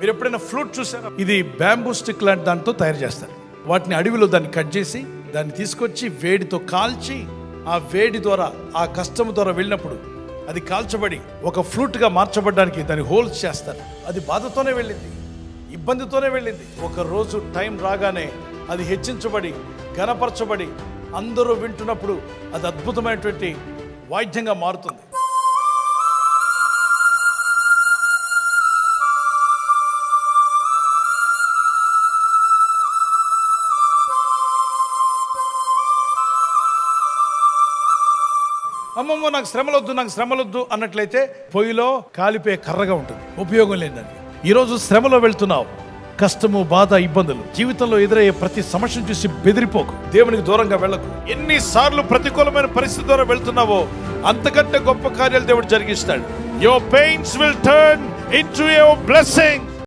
మీరు ఎప్పుడైనా ఫ్లూట్ చూసారా? ఇది బ్యాంబూ స్టిక్ లాంటి దాంతో తయారు చేస్తారు. వాటిని అడవిలో దాన్ని కట్ చేసి దాన్ని తీసుకొచ్చి వేడితో కాల్చి ఆ వేడి ద్వారా ఆ కష్టం ద్వారా వెళ్ళినప్పుడు అది కాల్చబడి ఒక ఫ్లూట్గా మార్చబడడానికి దాన్ని హోల్స్ చేస్తారు. అది బాధతోనే వెళ్ళింది, ఇబ్బందితోనే వెళ్ళింది. ఒక రోజు టైం రాగానే అది హెచ్చించబడి ఘనపరచబడి అందరూ వింటున్నప్పుడు అది అద్భుతమైనటువంటి వాయిద్యంగా మారుతుంది. అమ్మమ్మ నాకు శ్రమలొద్దు అన్నట్లయితే పొయ్యిలో కాలిపోయే కర్రగా ఉంటుంది, ఉపయోగం లేదండి. ఈరోజు శ్రమలో వెళ్తున్నావు, కష్టము, బాధ, ఇబ్బందులు, జీవితంలో ఎదురయ్యే ప్రతి సమస్యను చూసి బెదిరిపోకు, దేవునికి దూరంగా వెళ్ళకు. ఎన్నిసార్లు ప్రతికూలమైన పరిస్థితి ద్వారా వెళ్తున్నావో అంతకంటే గొప్ప కార్యాలు దేవుడు జరిగిస్తాడు. Your pains will turn into your blessing.